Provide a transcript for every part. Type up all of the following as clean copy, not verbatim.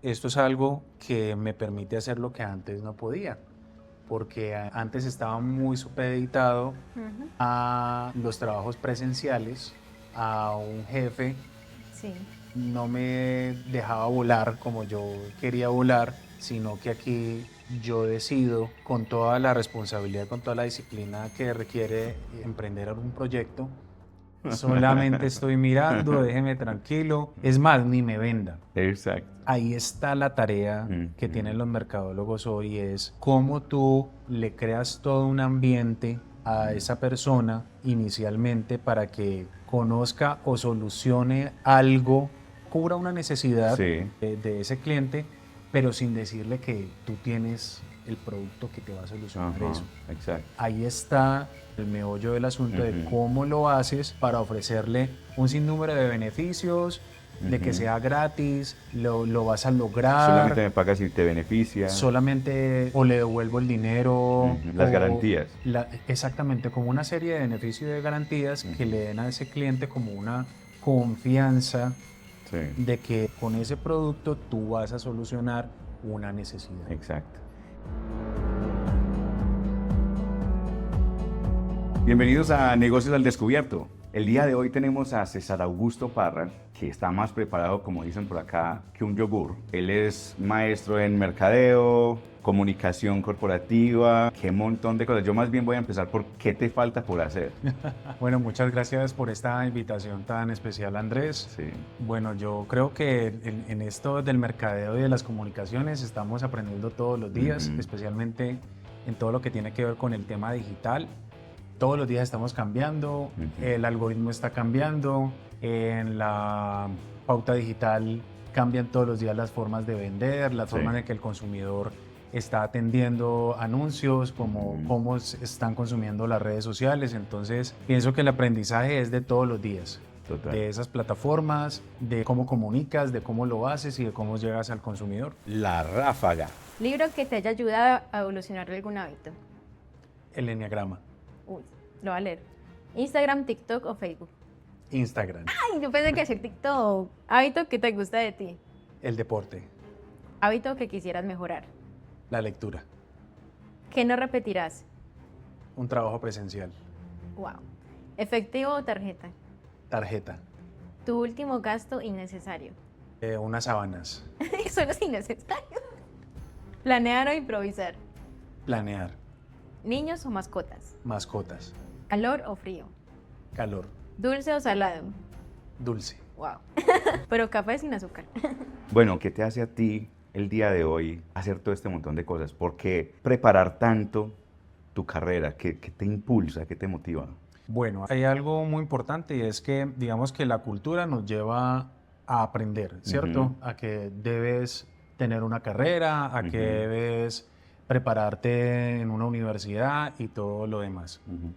Esto es algo que me permite hacer lo que antes no podía, porque antes estaba muy supeditado Ujú. a los trabajos presenciales, a un jefe, Sí. no me dejaba volar como yo quería volar, sino que aquí yo decido con toda la responsabilidad, con toda la disciplina que requiere emprender algún proyecto. Solamente estoy mirando, déjeme tranquilo. Es más, ni me venda. Exacto. Ahí está la tarea que tienen los mercadólogos hoy, es cómo tú le creas todo un ambiente a esa persona inicialmente para que conozca o solucione algo, cubra una necesidad Sí, de ese cliente, pero sin decirle que tú tienes el producto que te va a solucionar ajá, eso. exacto. Ahí está el meollo del asunto de Ujú, cómo lo haces para ofrecerle un sinnúmero de beneficios, de que ujú. sea gratis, lo vas a lograr, Solamente me pagas si te beneficia. solamente o le devuelvo el dinero Ujú, las o garantías. exactamente como una serie de beneficios y de garantías que Ujú, le den a ese cliente como una confianza sí, de que con ese producto tú vas a solucionar una necesidad. exacto. Bienvenidos a Negocios al Descubierto. El día de hoy tenemos a César Augusto Parra, que está más preparado, como dicen por acá, que un yogur. Él es maestro en mercadeo, comunicación corporativa, qué montón de cosas. Yo más bien voy a empezar por qué te falta por hacer. Bueno, muchas gracias por esta invitación tan especial, Andrés. Sí. Bueno, yo creo que en esto del mercadeo y de las comunicaciones estamos aprendiendo todos los días, Ujú, especialmente en todo lo que tiene que ver con el tema digital. Todos los días estamos cambiando, ujú, el algoritmo está cambiando, en la pauta digital cambian todos los días las formas de vender, las sí. formas en que el consumidor está atendiendo anuncios, como Ujú, cómo están consumiendo las redes sociales. Entonces, pienso que el aprendizaje es de todos los días, total. de esas plataformas, de cómo comunicas, de cómo lo haces y de cómo llegas al consumidor. La Ráfaga. Libro que te haya ayudado a evolucionar algún hábito. El enneagrama, Uy, lo va a leer. Instagram, TikTok o Facebook. Instagram, Ay, yo pensé que decir TikTok. Hábito que te gusta de ti. el deporte, Hábito que quisieras mejorar. la lectura, ¿Qué no repetirás? un trabajo presencial, Wow. ¿Efectivo o tarjeta? tarjeta, Tu último gasto innecesario. unas sábanas, Eso no es innecesario. Planear o improvisar. planear, Niños o mascotas. mascotas, Calor o frío. calor, Dulce o salado. dulce. Wow. Pero café sin azúcar. Bueno, ¿qué te hace a ti el día de hoy hacer todo este montón de cosas? ¿Por qué preparar tanto tu carrera? ¿Qué te impulsa? ¿Qué te motiva? Bueno, hay algo muy importante y es que digamos que la cultura nos lleva a aprender, ¿cierto? Ujú, A que debes tener una carrera, a que ujú, debes prepararte en una universidad y todo lo demás. ujú.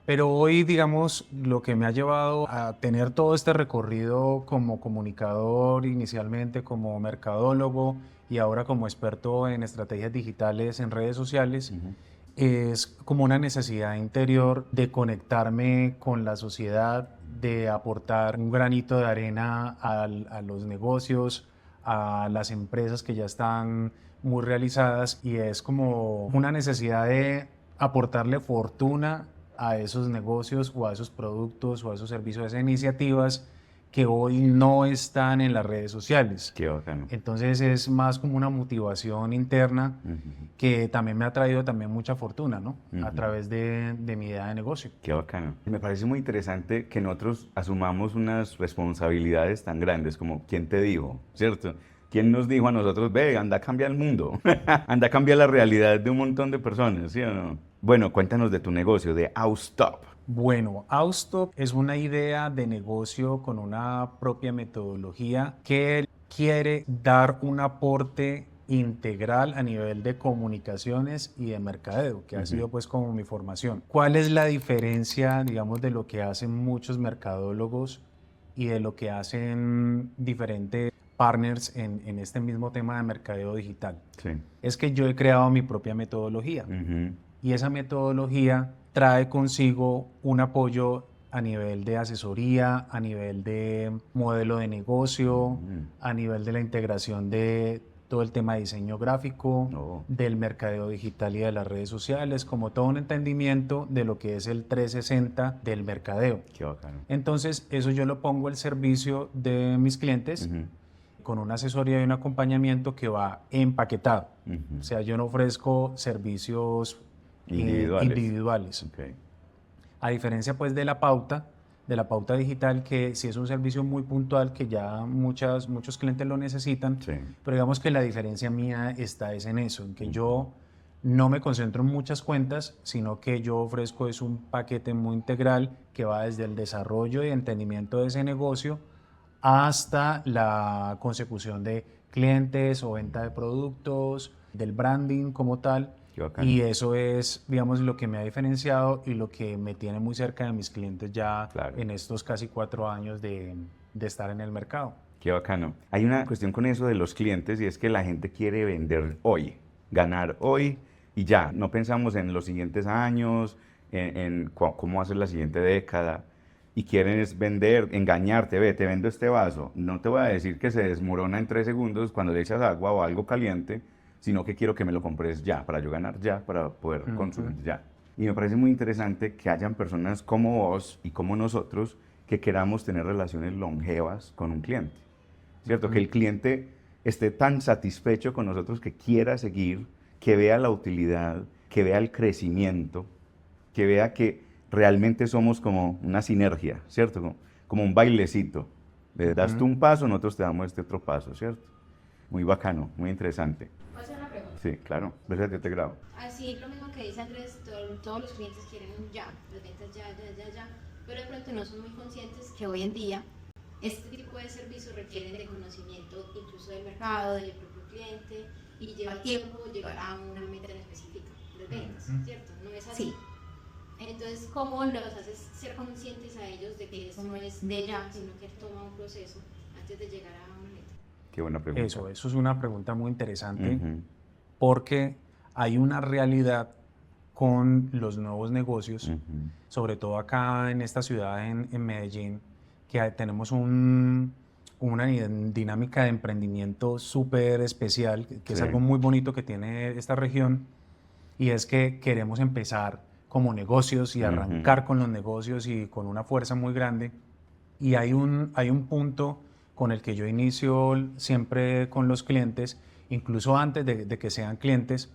Pero hoy, digamos, lo que me ha llevado a tener todo este recorrido como comunicador inicialmente, como mercadólogo y ahora como experto en estrategias digitales en redes sociales, Ujú. es como una necesidad interior de conectarme con la sociedad, de aportar un granito de arena a los negocios, a las empresas que ya están muy realizadas y es como una necesidad de aportarle fortuna a esos negocios o a esos productos o a esos servicios, a esas iniciativas que hoy no están en las redes sociales. Qué bacano. Entonces es más como una motivación interna Ujú, que también me ha traído también mucha fortuna, ¿no? A ujú. través de mi idea de negocio. Qué bacano. Me parece muy interesante que nosotros asumamos unas responsabilidades tan grandes como ¿quién te dijo? ¿Cierto? ¿Quién nos dijo a nosotros, ve, anda a cambiar el mundo? Anda a cambiar la realidad de un montón de personas, ¿sí o no? Bueno, cuéntanos de tu negocio, de Outstop. Bueno, Outstop es una idea de negocio con una propia metodología que quiere dar un aporte integral a nivel de comunicaciones y de mercadeo, que ha Ujú, sido pues como mi formación. ¿Cuál es la diferencia, digamos, de lo que hacen muchos mercadólogos y de lo que hacen diferentes partners en este mismo tema de mercadeo digital? sí. Es que yo he creado mi propia metodología Ujú, y esa metodología trae consigo un apoyo a nivel de asesoría, a nivel de modelo de negocio, ujú, a nivel de la integración de todo el tema de diseño gráfico, Oh. del mercadeo digital y de las redes sociales, como todo un entendimiento de lo que es el 360 del mercadeo. Qué bacano. Entonces, eso yo lo pongo al servicio de mis clientes Ujú, con una asesoría y un acompañamiento que va empaquetado. ujú. O sea, yo no ofrezco servicios individuales. Ok. A diferencia pues de la pauta digital, que sí es un servicio muy puntual que ya muchos clientes lo necesitan, Sí. pero digamos que la diferencia mía está es en eso, en que yo no me concentro en muchas cuentas, sino que yo ofrezco es un paquete muy integral que va desde el desarrollo y entendimiento de ese negocio hasta la consecución de clientes o venta de productos, del branding como tal. Qué bacano. Y eso es, digamos, lo que me ha diferenciado y lo que me tiene muy cerca de mis clientes ya Claro. en estos casi 4 años de estar en el mercado. Qué bacano. Hay una cuestión con eso de los clientes y es que la gente quiere vender hoy, ganar hoy y ya. No pensamos en los siguientes años, cómo va a ser la siguiente década. Y quieren es vender, engañarte, ve, te vendo este vaso. No te voy a decir que se desmorona en 3 segundos cuando le echas agua o algo caliente, sino que quiero que me lo compres ya, para yo ganar ya, para poder consumir ya. Y me parece muy interesante que hayan personas como vos y como nosotros que queramos tener relaciones longevas con un cliente. ¿Cierto? Que el cliente esté tan satisfecho con nosotros que quiera seguir, que vea la utilidad, que vea el crecimiento, que vea que realmente somos como una sinergia, ¿cierto? Como un bailecito. Le das tú un paso, nosotros te damos este otro paso, ¿cierto? Muy bacano, muy interesante. ¿Puedo hacer una pregunta? Sí, claro. Ves, yo te grabo. Así lo mismo que dice Andrés, todos los clientes quieren ya, las ventas ya, pero de pronto no son muy conscientes que hoy en día este tipo de servicios requieren de conocimiento incluso del mercado, del propio cliente, y lleva tiempo llegar a una meta en específica de ventas, ¿cierto? ¿No es así? Entonces, ¿cómo los haces ser conscientes a ellos de que eso no es de ya, sino que toma un proceso antes de llegar a una meta? Qué buena pregunta. Eso es una pregunta muy interesante Ujú. porque hay una realidad con los nuevos negocios, Ujú. sobre todo acá en esta ciudad, en Medellín, que tenemos una dinámica de emprendimiento súper especial, que es Sí. algo muy bonito que tiene esta región, y es que queremos empezar como negocios y arrancar con los negocios y con una fuerza muy grande. Y hay un punto con el que yo inicio siempre con los clientes, incluso antes de que sean clientes,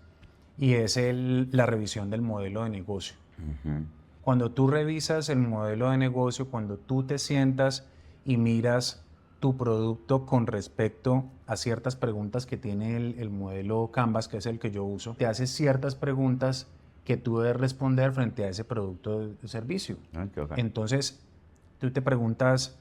y es la revisión del modelo de negocio. Ujú. Cuando tú revisas el modelo de negocio, cuando tú te sientas y miras tu producto con respecto a ciertas preguntas que tiene el modelo Canvas, que es el que yo uso, te haces ciertas preguntas que tú debes responder frente a ese producto o servicio. Ah, qué bacano. Entonces, tú te preguntas,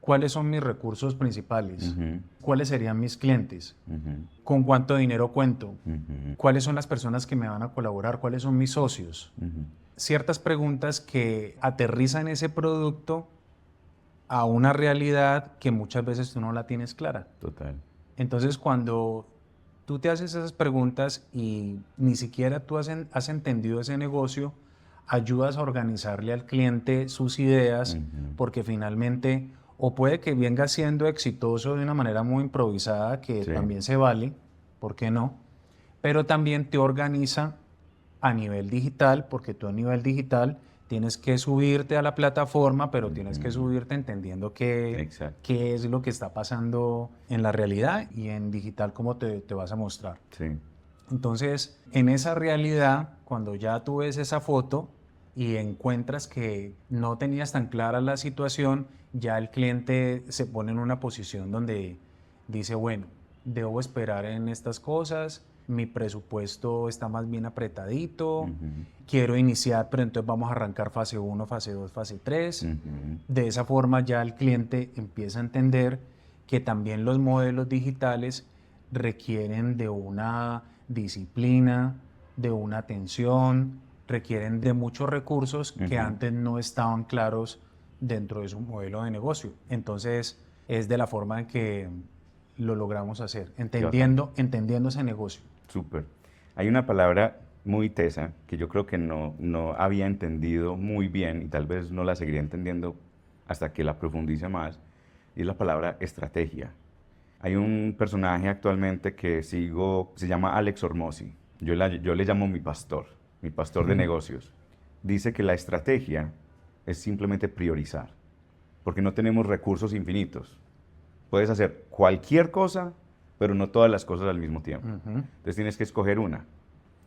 ¿cuáles son mis recursos principales? Ujú. ¿Cuáles serían mis clientes? Ujú. ¿Con cuánto dinero cuento? Ujú. ¿Cuáles son las personas que me van a colaborar? ¿Cuáles son mis socios? Ujú. Ciertas preguntas que aterrizan ese producto a una realidad que muchas veces tú no la tienes clara. Total. Entonces, cuando tú te haces esas preguntas y ni siquiera tú has entendido ese negocio, ayudas a organizarle al cliente sus ideas, Ujú. porque finalmente, o puede que venga siendo exitoso de una manera muy improvisada, que Sí. también se vale, ¿por qué no? Pero también te organiza a nivel digital, porque tú a nivel digital tienes que subirte a la plataforma, pero tienes que subirte entendiendo Exacto. qué es lo que está pasando en la realidad y en digital cómo te vas a mostrar. Sí. Entonces, en esa realidad, cuando ya tú ves esa foto y encuentras que no tenías tan clara la situación, ya el cliente se pone en una posición donde dice, bueno, debo esperar en estas cosas, mi presupuesto está más bien apretadito, Ujú. quiero iniciar, pero entonces vamos a arrancar fase 1, fase 2, fase 3. Ujú. De esa forma ya el cliente empieza a entender que también los modelos digitales requieren de una disciplina, de una atención, requieren de muchos recursos que Ujú. antes no estaban claros dentro de su modelo de negocio. Entonces, es de la forma en que lo logramos hacer, entendiendo ese negocio. Súper. Hay una palabra muy tesa que yo creo que no había entendido muy bien y tal vez no la seguiré entendiendo hasta que la profundice más, y es la palabra estrategia. Hay un personaje actualmente que sigo, se llama Alex Hormozzi. Yo le llamo mi pastor de negocios. Dice que la estrategia es simplemente priorizar, porque no tenemos recursos infinitos. Puedes hacer cualquier cosa, pero no todas las cosas al mismo tiempo. Entonces tienes que escoger una.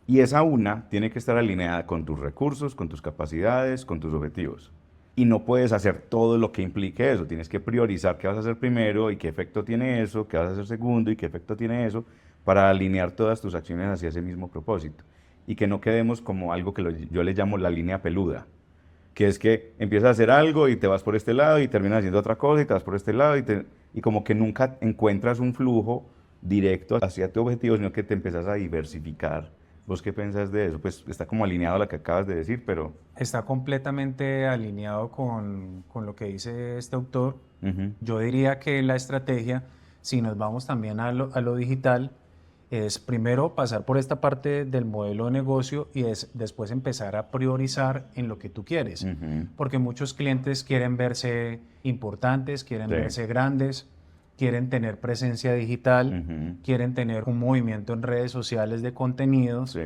Y esa una tiene que estar alineada con tus recursos, con tus capacidades, con tus objetivos. Y no puedes hacer todo lo que implique eso. Tienes que priorizar qué vas a hacer primero y qué efecto tiene eso, qué vas a hacer segundo y qué efecto tiene eso, para alinear todas tus acciones hacia ese mismo propósito. Y que no quedemos como algo que yo le llamo la línea peluda, que es que empiezas a hacer algo y te vas por este lado y terminas haciendo otra cosa y te vas por este lado y como que nunca encuentras un flujo directo hacia tu objetivo, sino que te empiezas a diversificar. ¿Vos qué pensás de eso? Pues está como alineado a lo que acabas de decir, pero... Está completamente alineado con lo que dice este autor. Yo diría que la estrategia, si nos vamos también a lo digital, es primero pasar por esta parte del modelo de negocio y después empezar a priorizar en lo que tú quieres. Porque muchos clientes quieren verse importantes, quieren verse grandes, quieren tener presencia digital, quieren tener un movimiento en redes sociales de contenidos,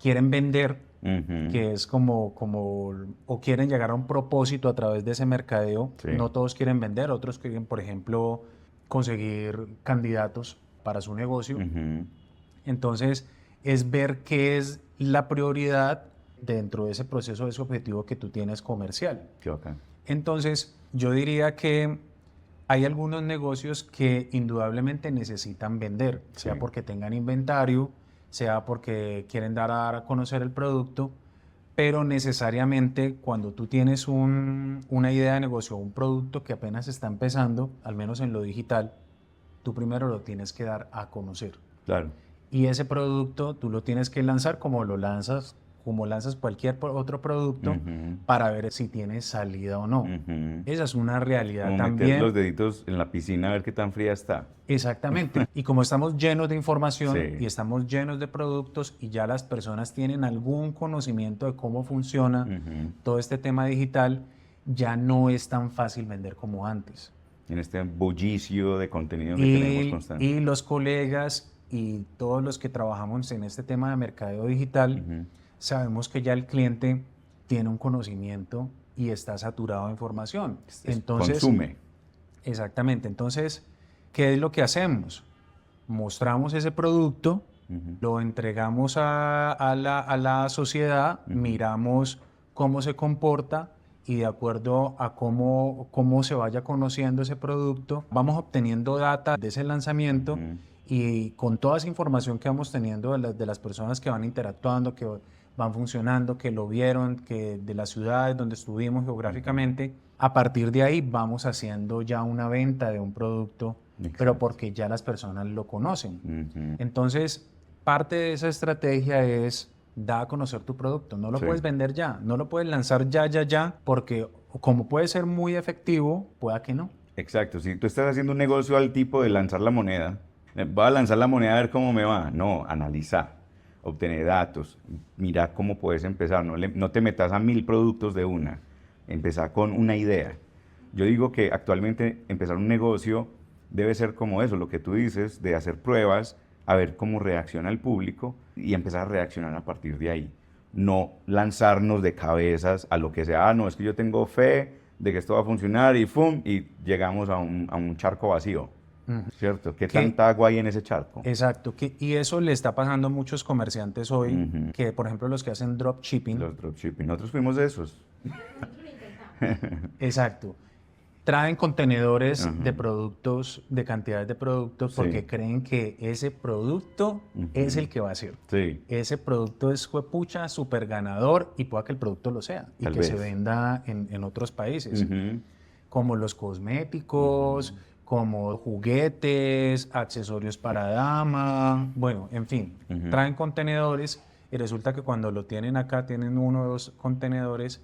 quieren vender, que es o quieren llegar a un propósito a través de ese mercadeo. No todos quieren vender, otros quieren, por ejemplo, conseguir candidatos para su negocio. Entonces, es ver qué es la prioridad dentro de ese proceso, de ese objetivo que tú tienes comercial. Qué bacán. Entonces, yo diría que hay algunos negocios que indudablemente necesitan vender, sea porque tengan inventario, sea porque quieren dar a conocer el producto, pero necesariamente cuando tú tienes una idea de negocio, un producto que apenas está empezando, al menos en lo digital, tú primero lo tienes que dar a conocer. Claro. Y ese producto tú lo tienes que lanzar como lanzas cualquier otro producto para ver si tiene salida o no. Esa es una realidad como también. meter los deditos en la piscina a ver qué tan fría está. Exactamente. Y como estamos llenos de información y estamos llenos de productos y ya las personas tienen algún conocimiento de cómo funciona todo este tema digital, ya no es tan fácil vender como antes. En este bullicio de contenido que tenemos constante. Y los colegas y todos los que trabajamos en este tema de mercadeo digital, sabemos que ya el cliente tiene un conocimiento y está saturado de información. Entonces, consume. Exactamente. Entonces, ¿qué es lo que hacemos? Mostramos ese producto, lo entregamos a la sociedad, miramos cómo se comporta y de acuerdo a cómo se vaya conociendo ese producto, vamos obteniendo data de ese lanzamiento y con toda esa información que vamos teniendo de las personas que van interactuando, que van funcionando, que lo vieron, que de las ciudades donde estuvimos geográficamente, a partir de ahí vamos haciendo ya una venta de un producto, pero porque ya las personas lo conocen. Entonces, parte de esa estrategia es da a conocer tu producto. No lo puedes vender ya, no lo puedes lanzar ya, porque como puede ser muy efectivo, pueda que no. Exacto. Si tú estás haciendo un negocio al tipo de lanzar la moneda, voy a lanzar la moneda a ver cómo me va. No, analizar, obtener datos, mirar cómo puedes empezar. No te metas a 1000 productos de una. Empezar con una idea. Yo digo que actualmente empezar un negocio debe ser como eso, lo que tú dices, de hacer pruebas, a ver cómo reacciona el público y empezar a reaccionar a partir de ahí. No lanzarnos de cabezas a lo que sea, no, es que yo tengo fe de que esto va a funcionar y ¡fum! Y llegamos a un charco vacío, ¿cierto? ¿Qué tanta agua hay en ese charco? Exacto, y eso le está pasando a muchos comerciantes hoy, que por ejemplo los que hacen dropshipping. Los dropshipping, nosotros fuimos de esos. Exacto. Traen contenedores de productos, de cantidades de productos, porque creen que ese producto es el que va a ser. Ese producto es juepucha, súper ganador y pueda que el producto lo sea y que se venda en otros países, como los cosméticos, como juguetes, accesorios para dama, bueno, en fin, traen contenedores y resulta que cuando lo tienen acá, tienen 1 o 2 contenedores.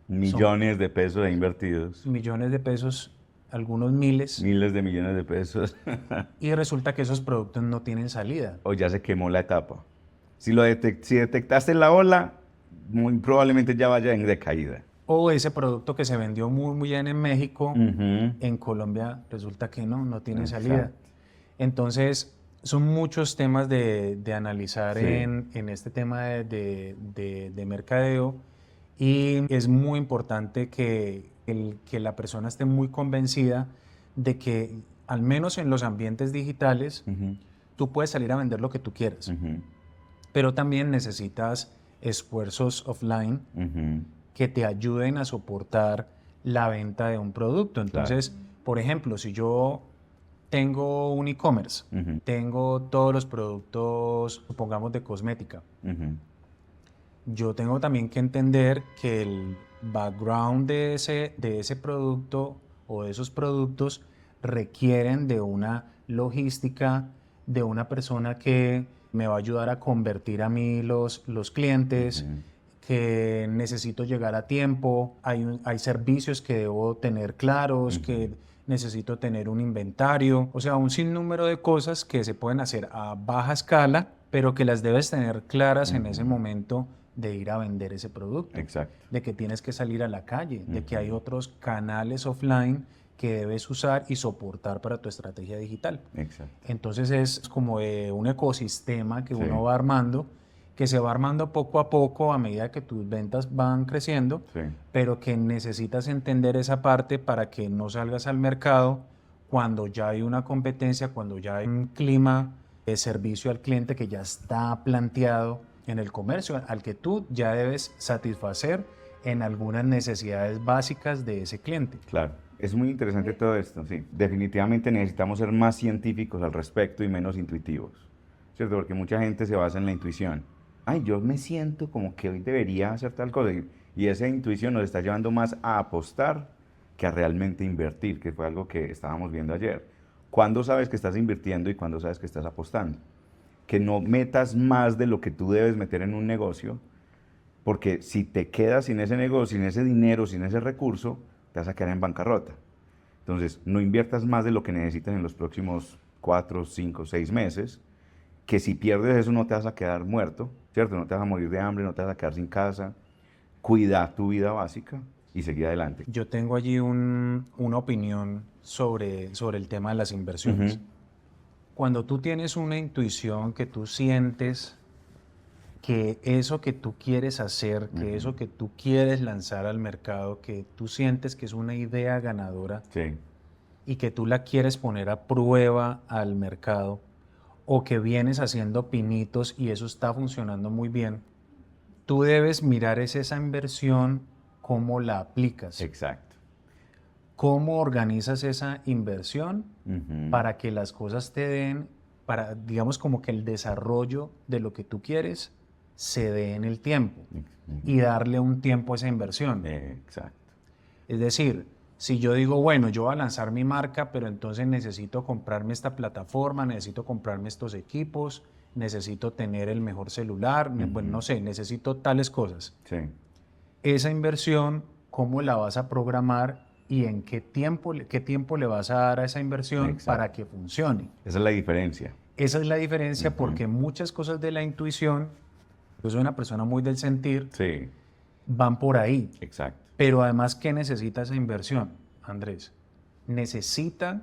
Millones de pesos invertidos. Millones de pesos, algunos miles. Miles de millones de pesos. Y resulta que esos productos no tienen salida. O ya se quemó la etapa. Si detectaste la ola, muy probablemente ya vaya en decaída. O ese producto que se vendió muy bien en México, en Colombia resulta que no tiene salida. Entonces, son muchos temas de analizar Sí. en este tema de mercadeo, y es muy importante que la persona esté muy convencida de que, al menos en los ambientes digitales, Ujú, tú puedes salir a vender lo que tú quieras, ujú, pero también necesitas esfuerzos offline ujú. que te ayuden a soportar la venta de un producto. Entonces, por ejemplo, si yo tengo un e-commerce, Ujú. tengo todos los productos, supongamos, de cosmética, Ujú. yo tengo también que entender que el background de ese producto o de esos productos requieren de una logística, de una persona que me va a ayudar a convertir a mí los clientes, Ujú. que necesito llegar a tiempo, hay servicios que debo tener claros, que necesito tener un inventario, o sea, un sinnúmero de cosas que se pueden hacer a baja escala, pero que las debes tener claras en ese momento de ir a vender ese producto, Exacto. de que tienes que salir a la calle, de que hay otros canales offline que debes usar y soportar para tu estrategia digital. Exacto. Entonces es como un ecosistema que Sí. uno va armando, que se va armando poco a poco a medida que tus ventas van creciendo, Sí. pero que necesitas entender esa parte para que no salgas al mercado cuando ya hay una competencia, cuando ya hay un clima de servicio al cliente que ya está planteado en el comercio, al que tú ya debes satisfacer en algunas necesidades básicas de ese cliente. Claro, es muy interesante todo esto, sí. Definitivamente necesitamos ser más científicos al respecto y menos intuitivos, ¿cierto? Porque mucha gente se basa en la intuición. Ay, yo me siento como que hoy debería hacer tal cosa. Y esa intuición nos está llevando más a apostar que a realmente invertir, que fue algo que estábamos viendo ayer. ¿Cuándo sabes que estás invirtiendo y cuándo sabes que estás apostando? Que no metas más de lo que tú debes meter en un negocio, porque si te quedas sin ese negocio, sin ese dinero, sin ese recurso, te vas a quedar en bancarrota. Entonces, no inviertas más de lo que necesitas en los próximos 4, 5, 6 meses, que si pierdes eso no te vas a quedar muerto, ¿cierto? No te vas a morir de hambre, no te vas a quedar sin casa. Cuida tu vida básica y seguir adelante. Yo tengo allí una opinión sobre el tema de las inversiones. Ujú. Cuando tú tienes una intuición que tú sientes que eso que tú quieres hacer, que eso que tú quieres lanzar al mercado, que tú sientes que es una idea ganadora Sí, y que tú la quieres poner a prueba al mercado, o que vienes haciendo pinitos y eso está funcionando muy bien, tú debes mirar esa inversión, cómo la aplicas, exacto. cómo organizas esa inversión Ujú. para que las cosas te den, para, digamos, como que el desarrollo de lo que tú quieres se dé en el tiempo y darle un tiempo a esa inversión. Exacto. Es decir, si yo digo, bueno, yo voy a lanzar mi marca, pero entonces necesito comprarme esta plataforma, necesito comprarme estos equipos, necesito tener el mejor celular, bueno, no sé, necesito tales cosas. Sí, Esa inversión, ¿cómo la vas a programar y en qué tiempo le vas a dar a esa inversión Exacto. para que funcione? esa es la diferencia. Esa es la diferencia, porque muchas cosas de la intuición, yo soy una persona muy del sentir, Sí, van por ahí. exacto. Pero además, ¿qué necesita esa inversión, Andrés? Necesita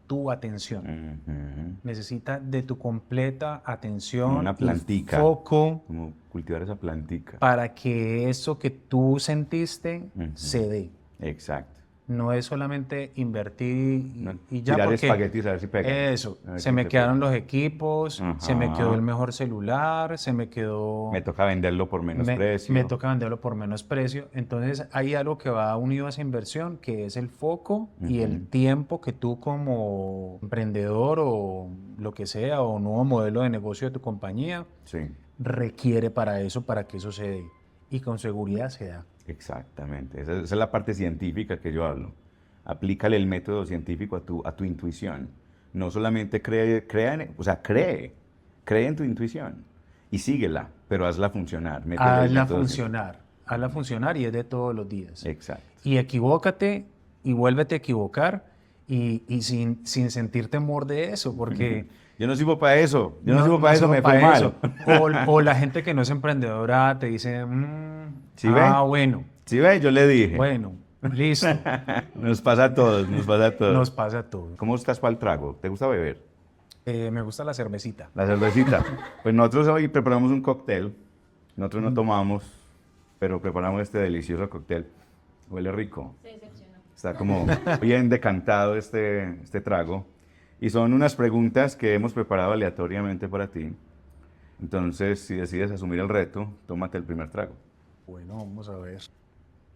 tu atención. Ujú. Necesita de tu completa atención Como una y plantica. foco Como cultivar esa plantica. para que eso que tú sentiste se dé. Exacto. No es solamente invertir No, y ya, tirar porque espaguetis a ver si pega. eso, A ver se si me te quedaron pega. los equipos, se me quedó Ajá. el mejor celular, se me quedó... Me toca venderlo por menos precio. me toca venderlo por menos precio. Entonces hay algo que va unido a esa inversión, que es el foco y el tiempo que tú, como emprendedor o lo que sea, o nuevo modelo de negocio de tu compañía, Sí, requiere para eso, para que eso se dé. Y con seguridad se da. exactamente. Esa es la parte científica que yo hablo. Aplícale el método científico a tu intuición. No solamente cree en tu intuición y síguela, pero hazla funcionar. Métele el Hazla método funcionar y es de todos los días. Exacto. Y equivócate y vuélvete a equivocar y sin sentir temor de eso, porque... Yo no sirvo para eso. Yo no sirvo para eso, sirvo me para fue mal. eso. O la gente que no es emprendedora te dice, ¿Sí ve? bueno, ¿Sí ve? Yo le dije. bueno, listo. Nos pasa a todos, nos pasa a todos. Nos pasa a todos. ¿Cómo estás para el trago? ¿Te gusta beber? Me gusta la cervecita. La cervecita. Pues nosotros hoy preparamos un cóctel. Nosotros no tomamos, pero preparamos este delicioso cóctel. Huele rico. Se decepcionó. Está como bien decantado este trago. Y son unas preguntas que hemos preparado aleatoriamente para ti. Entonces, si decides asumir el reto, tómate el primer trago. Bueno, vamos a ver.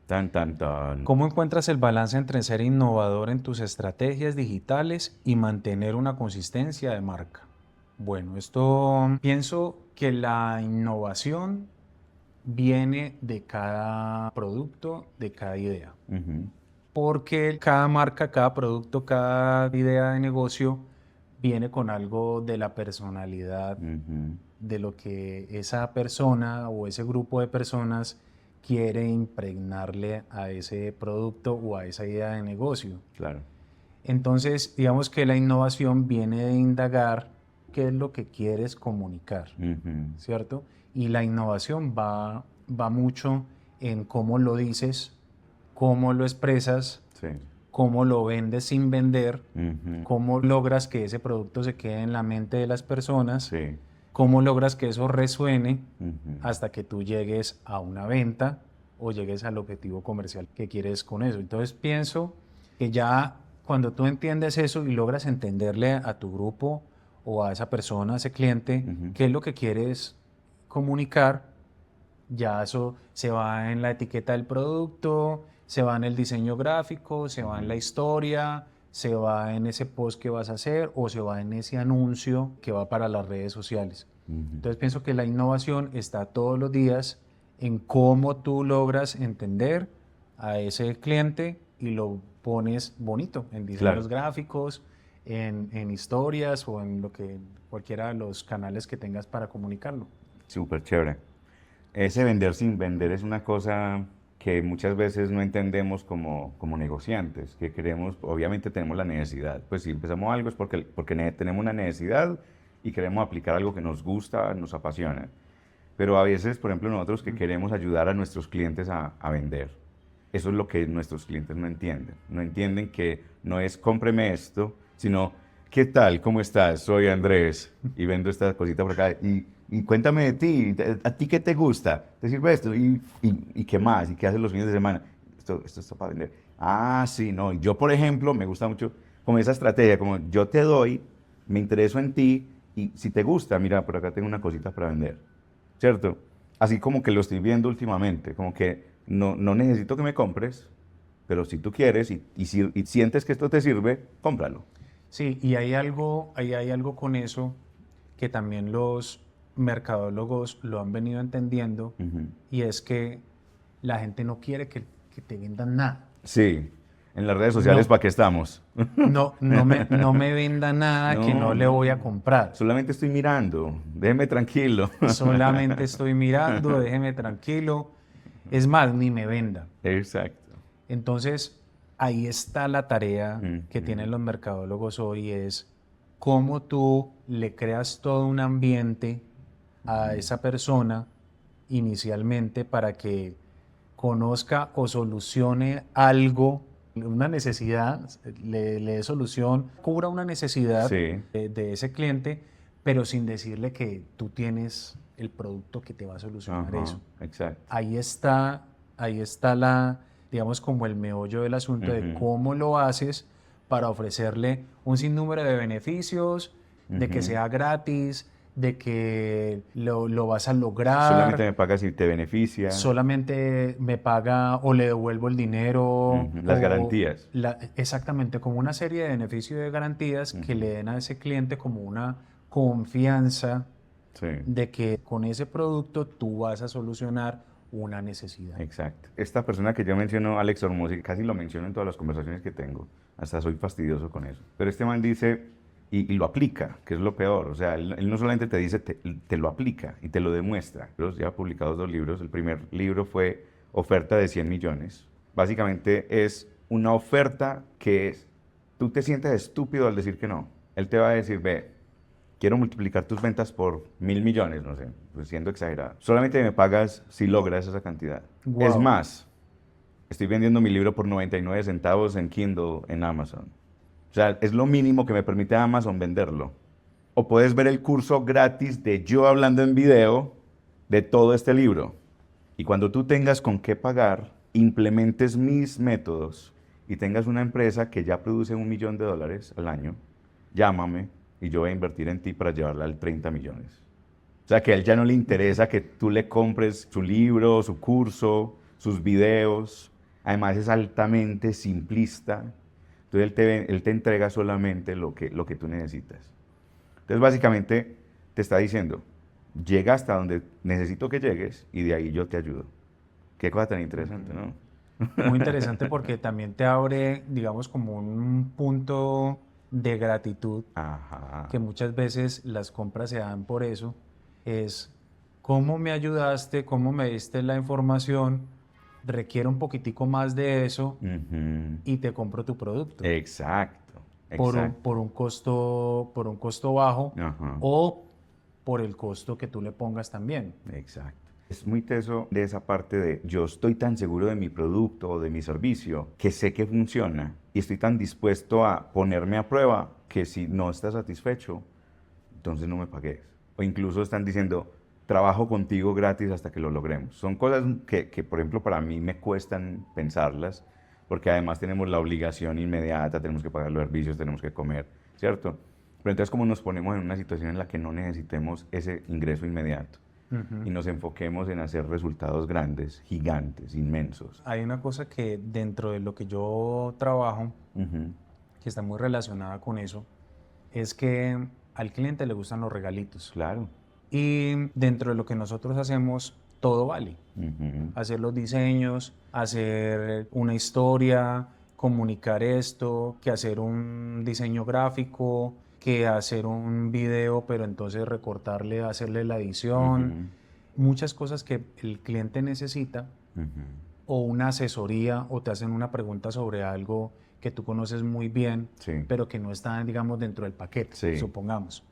Tan, tan, tan. ¿Cómo encuentras el balance entre ser innovador en tus estrategias digitales y mantener una consistencia de marca? Bueno, esto pienso que la innovación viene de cada producto, de cada idea. Ujú. Porque cada marca, cada producto, cada idea de negocio viene con algo de la personalidad Ujú. de lo que esa persona o ese grupo de personas quiere impregnarle a ese producto o a esa idea de negocio. Claro. Entonces, digamos que la innovación viene de indagar qué es lo que quieres comunicar, Ujú. ¿cierto? Y la innovación va mucho en cómo lo dices, cómo lo expresas, Sí. cómo lo vendes sin vender, Ujú. cómo logras que ese producto se quede en la mente de las personas, Sí. cómo logras que eso resuene Ujú. hasta que tú llegues a una venta o llegues al objetivo comercial que quieres con eso. Entonces pienso que ya cuando tú entiendes eso y logras entenderle a tu grupo o a esa persona, a ese cliente, Ujú. qué es lo que quieres comunicar, ya eso se va en la etiqueta del producto, se va en el diseño gráfico, se va en la historia, se va en ese post que vas a hacer o se va en ese anuncio que va para las redes sociales. Ujú. Entonces pienso que la innovación está todos los días en cómo tú logras entender a ese cliente y lo pones bonito en diseños Claro. gráficos, en historias o en lo que cualquiera de los canales que tengas para comunicarlo. Súper chévere. Ese vender sin vender es una cosa que muchas veces no entendemos como negociantes, que queremos, obviamente tenemos la necesidad, pues si empezamos algo es porque tenemos una necesidad y queremos aplicar algo que nos gusta, nos apasiona. Pero a veces, por ejemplo, nosotros que queremos ayudar a nuestros clientes a vender, eso es lo que nuestros clientes no entienden. No entienden que no es cómpreme esto, sino ¿qué tal? ¿Cómo estás? Soy Andrés y vendo esta cosita por acá. Y cuéntame de ti, ¿a ti qué te gusta? ¿Te sirve esto? ¿Y qué más? ¿Y qué haces los fines de semana? Esto está para vender. Ah, sí, no. Yo, por ejemplo, me gusta mucho como esa estrategia, como yo te doy, me intereso en ti y si te gusta, mira, por acá tengo una cosita para vender. ¿Cierto? Así como que lo estoy viendo últimamente, como que no necesito que me compres, pero si tú quieres y sientes que esto te sirve, cómpralo. Sí, y ahí hay algo con eso que también los mercadólogos lo han venido entendiendo Ujú. y es que la gente no quiere que te vendan nada. Sí, en las redes sociales, No. ¿para qué estamos? No me venda nada que no le voy a comprar. Solamente estoy mirando, déjeme tranquilo. Solamente estoy mirando, déjeme tranquilo. Es más, ni me venda. Exacto. Entonces, ahí está la tarea que tienen los mercadólogos hoy, es cómo tú le creas todo un ambiente a esa persona inicialmente para que conozca o solucione algo, una necesidad, le dé solución, cubra una necesidad Sí, de ese cliente, pero sin decirle que tú tienes el producto que te va a solucionar ajá, eso. exacto. Ahí está la, digamos, como el meollo del asunto de Ujú. cómo lo haces para ofrecerle un sinnúmero de beneficios, de que Ujú. sea gratis, de que lo vas a Solamente lograr, me pagas si te beneficia. solamente me paga o le devuelvo el dinero. Ujú. Las o garantías. exactamente, como una serie de beneficios y de garantías que Ujú. le den a ese cliente como una confianza Sí, de que con ese producto tú vas a solucionar una necesidad. exacto. Esta persona que yo menciono, Alex Hormozzi, casi lo menciono en todas las conversaciones que tengo. Hasta soy fastidioso con eso. Pero este man dice, y lo aplica, que es lo peor. O sea, él no solamente te dice, te lo aplica y te lo demuestra. Ya ha publicado 2 libros. El primer libro fue Oferta de 100 millones. Básicamente es una oferta que es, tú te sientes estúpido al decir que no. Él te va a decir, ve, quiero multiplicar tus ventas por 1.000 millones, no sé, pues siendo exagerado. Solamente me pagas si logras esa cantidad. Guau. Es más, estoy vendiendo mi libro por 99 centavos en Kindle en Amazon. O sea, es lo mínimo que me permite Amazon venderlo. o puedes ver el curso gratis de Yo Hablando en Video de todo este libro. Y cuando tú tengas con qué pagar, implementes mis métodos y tengas una empresa que ya produce $1 millón al año, llámame y yo voy a invertir en ti para llevarla al 30 millones. O sea, que a él ya no le interesa que tú le compres su libro, su curso, sus videos. Además es altamente simplista. Entonces él te entrega solamente lo que tú necesitas. Entonces básicamente te está diciendo, llega hasta donde necesito que llegues y de ahí yo te ayudo. Qué cosa tan interesante, ¿no? Muy interesante porque también te abre, digamos, como un punto de gratitud, Ajá. que muchas veces las compras se dan por eso. Es cómo me ayudaste, cómo me diste la información, requiere un poquitico más de eso Ujú. y te compro tu producto Exacto. por Exacto. por un costo bajo Ajá. o por el costo que tú le pongas también. Exacto. Es muy teso de esa parte de yo estoy tan seguro de mi producto o de mi servicio que sé que funciona y estoy tan dispuesto a ponerme a prueba que si no estás satisfecho, entonces no me pagues. O incluso están diciendo, trabajo contigo gratis hasta que lo logremos. Son cosas que, por ejemplo, para mí me cuestan pensarlas porque además tenemos la obligación inmediata, tenemos que pagar los servicios, tenemos que comer, ¿cierto? Pero entonces, ¿cómo nos ponemos en una situación en la que no necesitemos ese ingreso inmediato? Y nos enfoquemos en hacer resultados grandes, gigantes, inmensos. Hay una cosa que dentro de lo que yo trabajo, Ujú. que está muy relacionada con eso, es que al cliente le gustan los regalitos. Claro. Y dentro de lo que nosotros hacemos, todo vale. Ujú. Hacer los diseños, hacer una historia, comunicar esto, que hacer un diseño gráfico, que hacer un video, pero entonces recortarle, hacerle la edición. Muchas cosas que el cliente necesita, Ujú. o una asesoría, o te hacen una pregunta sobre algo que tú conoces muy bien, Sí. pero que no está, digamos, dentro del paquete, Sí. supongamos.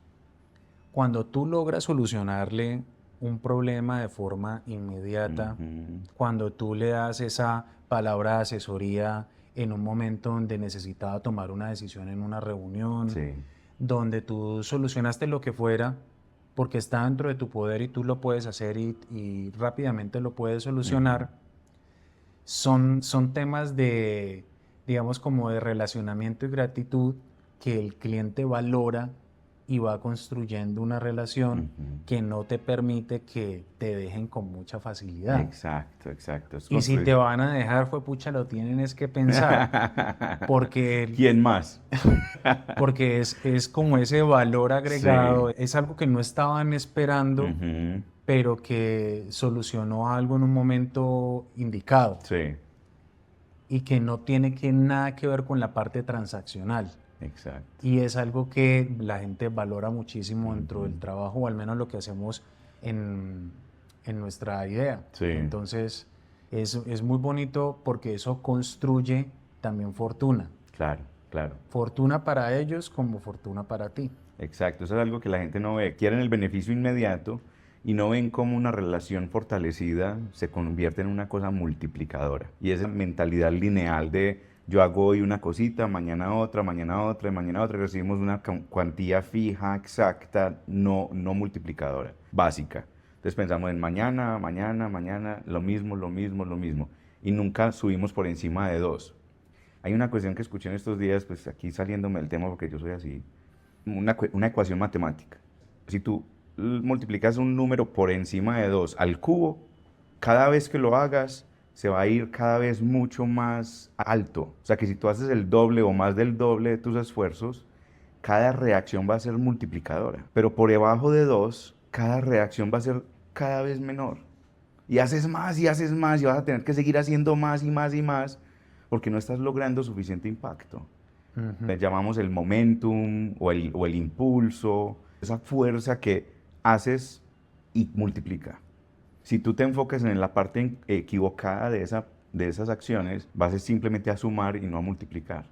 Cuando tú logras solucionarle un problema de forma inmediata, Ujú. cuando tú le das esa palabra de asesoría en un momento donde necesitaba tomar una decisión en una reunión, Sí. donde tú solucionaste lo que fuera, porque está dentro de tu poder y tú lo puedes hacer y rápidamente lo puedes solucionar, son temas de, digamos, como de relacionamiento y gratitud que el cliente valora y va construyendo una relación que no te permite que te dejen con mucha facilidad. Exacto, exacto. Es Y si te construir. van a dejar, fue pucha, lo tienen es que pensar, porque, ¿Quién más? porque es como ese valor agregado, es algo que no estaban esperando, Ujú. pero que solucionó algo en un momento indicado Sí, y que no tiene nada que ver con la parte transaccional. exacto. Y es algo que la gente valora muchísimo dentro del trabajo, o al menos lo que hacemos en nuestra idea. Sí. Entonces, es muy bonito porque eso construye también fortuna. Claro, claro. Fortuna para ellos como fortuna para ti. Exacto, eso es algo que la gente no ve. Quieren el beneficio inmediato y no ven cómo una relación fortalecida se convierte en una cosa multiplicadora. Y esa mentalidad lineal de yo hago hoy una cosita, mañana otra, mañana otra, y mañana otra, y recibimos una cuantía fija, exacta, no multiplicadora, básica. Entonces pensamos en mañana, mañana, mañana, lo mismo, lo mismo, lo mismo. Y nunca subimos por encima de 2. Hay una cuestión que escuché en estos días, pues aquí saliéndome del tema porque yo soy así, una ecuación matemática. Si tú multiplicas un número por encima de 2 al cubo, cada vez que lo hagas se va a ir cada vez mucho más alto. O sea que si tú haces el doble o más del doble de tus esfuerzos, cada reacción va a ser multiplicadora. Pero por debajo de 2, cada reacción va a ser cada vez menor. Y haces más y haces más y vas a tener que seguir haciendo más y más y más porque no estás logrando suficiente impacto. Le llamamos el momentum o el impulso, esa fuerza que haces y multiplica. Si tú te enfocas en la parte equivocada de esas acciones, vas simplemente a sumar y no a multiplicar.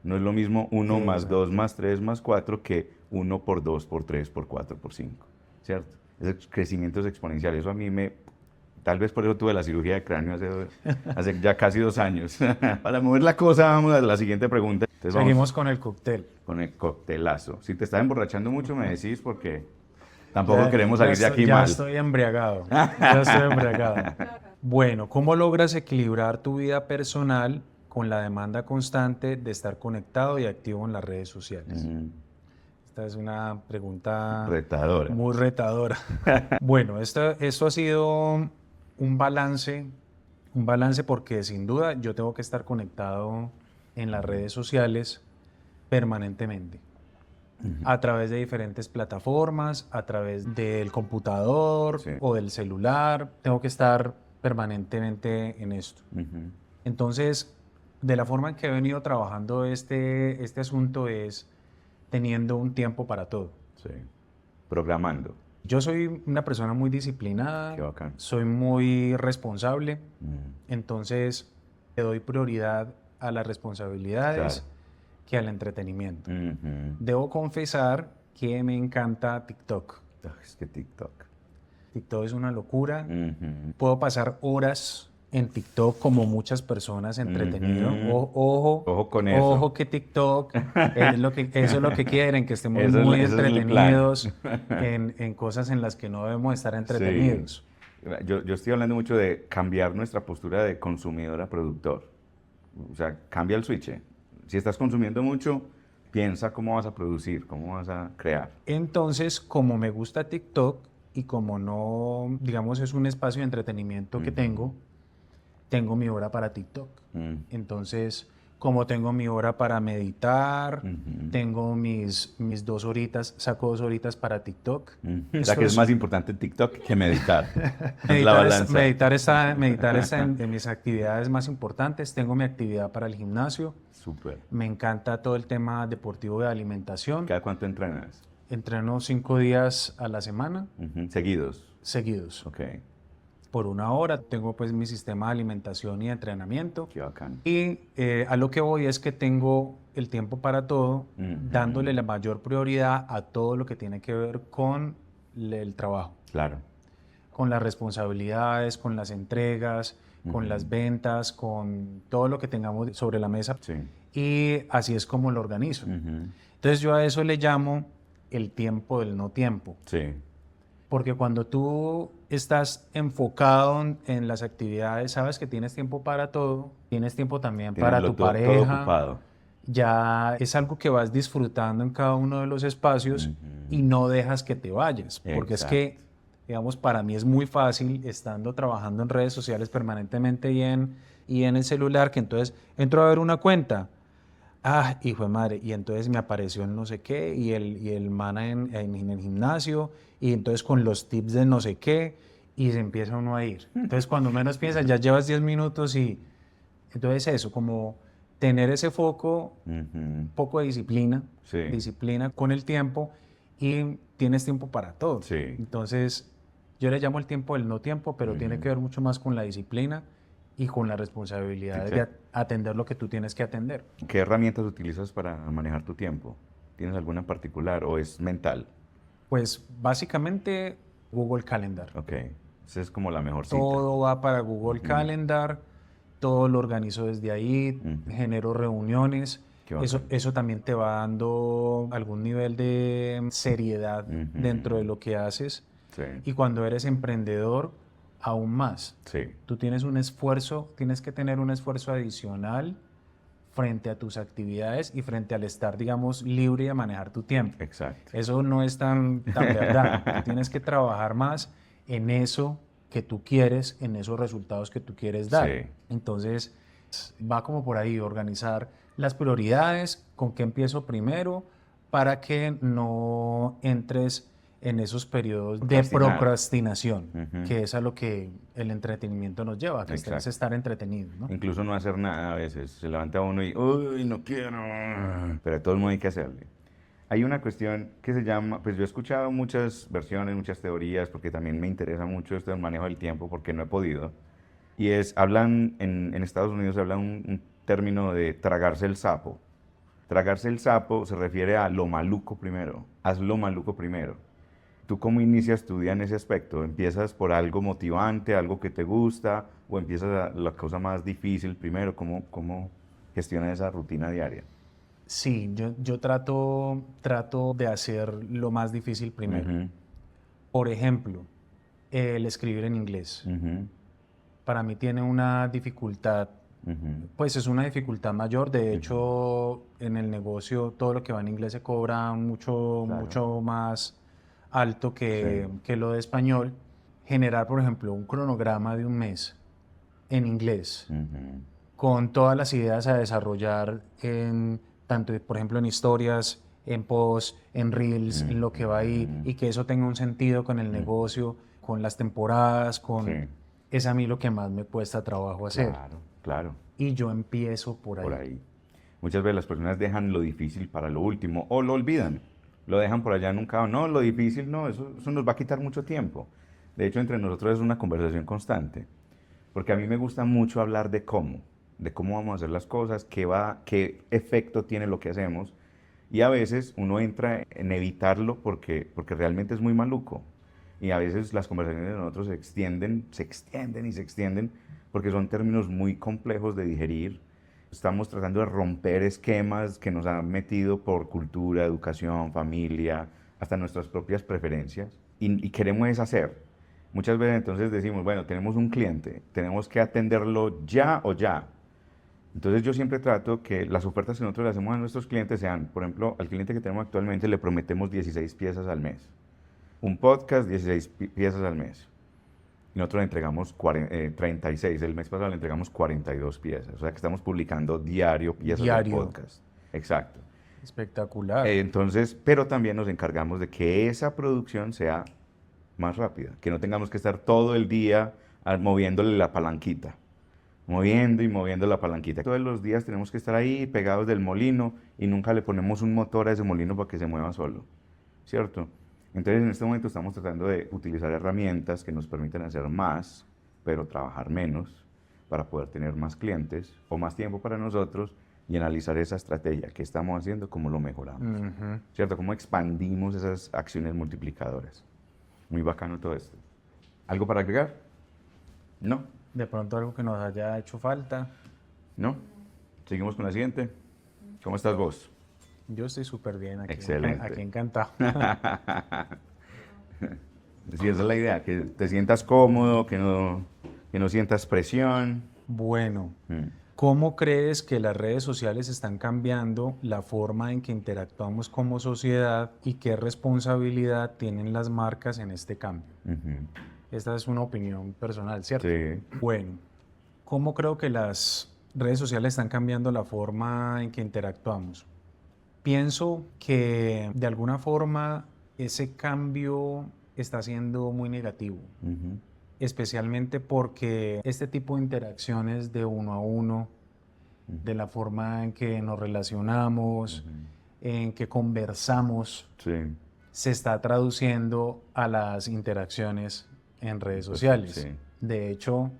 No es lo mismo 1 más 2 más 3 más 4 que 1 por 2 por 3 por 4 por 5, ¿cierto? Ese crecimiento es exponencial. Eso a mí tal vez por eso tuve la cirugía de cráneo hace ya casi 2 años. Para mover la cosa, vamos a la siguiente pregunta. Entonces Seguimos con el cóctel. con el coctelazo. Si te estás emborrachando mucho, me decís porque tampoco Ya- queremos ya salir de estoy- aquí ya mal. estoy embriagado. Ya estoy embriagado. Bueno, ¿cómo logras equilibrar tu vida personal con la demanda constante de estar conectado y activo en las redes sociales? Ujú. Esta es una pregunta Retadora. muy retadora. Bueno, esto ha sido un balance porque sin duda yo tengo que estar conectado en las redes sociales permanentemente, a través de diferentes plataformas, a través del computador Sí. o del celular. Tengo que estar permanentemente en esto. Ujú. Entonces, de la forma en que he venido trabajando este asunto es teniendo un tiempo para todo. Sí. Programando. Yo soy una persona muy disciplinada, Qué bacán. soy muy responsable, Mm. entonces le doy prioridad a las responsabilidades Claro. que al entretenimiento. Ujú. Debo confesar que me encanta TikTok. Ah, es que TikTok. TikTok es una locura. Ujú. Puedo pasar horas en TikTok como muchas personas entretenido. Ujú. Ojo, Ojo con eso. ojo que TikTok eso es lo que quieren, que estemos Eso es- muy ese es el entretenidos en cosas en las que no debemos estar entretenidos. Sí. Yo estoy hablando mucho de cambiar nuestra postura de consumidor a productor. O sea, cambia el switch. Si estás consumiendo mucho, piensa cómo vas a producir, cómo vas a crear. Entonces, como me gusta TikTok y como no, digamos, es un espacio de entretenimiento que tengo mi hora para TikTok. Mm. Entonces, como tengo mi hora para meditar, Ujú. tengo mis 2 horitas, saco 2 horitas para TikTok. Mm. O sea, Esto que es más importante TikTok que meditar. Es la balanza. Meditar está en mis actividades más importantes. Tengo mi actividad para el gimnasio. Súper. Me encanta todo el tema deportivo de alimentación. ¿Cada cuánto entrenas? Entreno 5 días a la semana Ujú. Seguidos. seguidos. Ok. Por 1 hora tengo pues mi sistema de alimentación y de entrenamiento. Qué bacán. Y a lo que voy es que tengo el tiempo para todo, Ujú. dándole la mayor prioridad a todo lo que tiene que ver con el trabajo, Claro. con las responsabilidades, con las entregas, con las ventas, con todo lo que tengamos sobre la mesa. Sí. Y así es como lo organizo. Ujú. Entonces yo a eso le llamo el tiempo del no tiempo. Sí. Porque cuando tú estás enfocado en las actividades, sabes que tienes tiempo para todo, tienes tiempo también para tu Todo pareja, ocupado. ya es algo que vas disfrutando en cada uno de los espacios y no dejas que te vayas, porque es que, digamos, para mí es muy fácil estando trabajando en redes sociales permanentemente y en el celular, que entonces entro a ver una cuenta. Ah, hijo de madre, y entonces me apareció el no sé qué, y el man en el gimnasio, y entonces con los tips de no sé qué, y se empieza uno a ir. Entonces cuando menos piensas, ya llevas 10 minutos y entonces eso, como tener ese foco, Ujú. un poco de disciplina, Sí. disciplina con el tiempo, y tienes tiempo para todo. Sí. Entonces yo le llamo el tiempo del no tiempo, pero tiene que ver mucho más con la disciplina y con la responsabilidad Sí, de sí. atender lo que tú tienes que atender. ¿Qué herramientas utilizas para manejar tu tiempo? ¿Tienes alguna en particular o es mental? Pues básicamente Google Calendar. Ok, esa es como la mejor cita. Todo va para Google Calendar, todo lo organizo desde ahí, genero reuniones. Qué bacán. Eso también te va dando algún nivel de seriedad dentro de lo que haces. Sí, Y cuando eres emprendedor, aún más. sí, Tú tienes un esfuerzo, tienes que tener un esfuerzo adicional frente a tus actividades y frente al estar, digamos, libre de manejar tu tiempo. exacto. Eso no es tan verdad. Tú tienes que trabajar más en eso que tú quieres, en esos resultados que tú quieres dar. Sí. Entonces, va como por ahí, organizar las prioridades, con qué empiezo primero, para que no entres en esos periodos de Procrastinar. procrastinación, Ujú. que es a lo que el entretenimiento nos lleva, que es Exacto. estar entretenido, ¿no? Incluso no hacer nada a veces. Se levanta uno y, uy, no quiero. Pero de todo el mundo hay que hacerle. Hay una cuestión que se llama, pues yo he escuchado muchas versiones, muchas teorías, porque también me interesa mucho esto del manejo del tiempo, porque no he podido. Y hablan, en Estados Unidos se habla un término de tragarse el sapo. Tragarse el sapo se refiere a lo maluco primero. Haz lo maluco primero. ¿Tú cómo inicias tu día en ese aspecto? ¿Empiezas por algo motivante, algo que te gusta, o empiezas la cosa más difícil primero? ¿Cómo gestionas esa rutina diaria? Sí, yo trato de hacer lo más difícil primero. Ujú, Por ejemplo, el escribir en inglés. ujú, Para mí tiene una dificultad, ujú. pues es una dificultad mayor. De Ujú. hecho, en el negocio todo lo que va en inglés se cobra mucho, Claro. mucho más alto Sí. que lo de español. Generar, por ejemplo, un cronograma de un mes en inglés, Ujú. con todas las ideas a desarrollar en tanto, por ejemplo, en historias, en posts, en reels, en lo que va ahí, Ujú. y que eso tenga un sentido con el negocio, con las temporadas, Sí, es a mí lo que más me cuesta trabajo hacer. claro, claro, Y yo empiezo por por ahí. ahí. Muchas veces las personas dejan lo difícil para lo último o lo olvidan. Lo dejan por allá en un cabo. No, lo difícil no, eso nos va a quitar mucho tiempo. De hecho, entre nosotros es una conversación constante. Porque a mí me gusta mucho hablar de cómo vamos a hacer las cosas, qué efecto tiene lo que hacemos. Y a veces uno entra en evitarlo porque realmente es muy maluco. Y a veces las conversaciones de nosotros se extienden y se extienden porque son términos muy complejos de digerir. Estamos tratando de romper esquemas que nos han metido por cultura, educación, familia, hasta nuestras propias preferencias. Y queremos deshacer. Muchas veces entonces decimos, bueno, tenemos un cliente, tenemos que atenderlo ya o ya. Entonces yo siempre trato que las ofertas que nosotros le hacemos a nuestros clientes sean, por ejemplo, al cliente que tenemos actualmente le prometemos 16 piezas al mes. Un podcast, 16 piezas al mes. Y nosotros le entregamos 36. El mes pasado le entregamos 42 piezas. O sea que estamos publicando diario piezas del Diario. podcast. Exacto. Espectacular. Entonces, pero también nos encargamos de que esa producción sea más rápida, que no tengamos que estar todo el día moviéndole la palanquita, moviendo y moviendo la palanquita. Todos los días tenemos que estar ahí pegados del molino y nunca le ponemos un motor a ese molino para que se mueva solo, ¿cierto? Entonces en este momento estamos tratando de utilizar herramientas que nos permiten hacer más, pero trabajar menos, para poder tener más clientes o más tiempo para nosotros y analizar esa estrategia, qué estamos haciendo, cómo lo mejoramos, Ujú. ¿cierto? Cómo expandimos esas acciones multiplicadoras. Muy bacano todo esto. ¿Algo para agregar? No, De pronto algo que nos haya hecho falta. no. Seguimos con la siguiente. ¿Cómo estás vos? Yo estoy súper bien aquí. Excelente. Aquí encantado. Sí, esa es la idea, que te sientas cómodo, que no sientas presión. Bueno, Mm. ¿cómo crees que las redes sociales están cambiando la forma en que interactuamos como sociedad y qué responsabilidad tienen las marcas en este cambio? Ujú. Esta es una opinión personal, ¿cierto? Sí. Bueno, ¿cómo creo que las redes sociales están cambiando la forma en que interactuamos? Pienso que de alguna forma ese cambio está siendo muy negativo, Ujú. especialmente porque este tipo de interacciones de uno a uno, de la forma en que nos relacionamos, en que conversamos, Sí. se está traduciendo a las interacciones en redes Pues, sociales. sí. De hecho,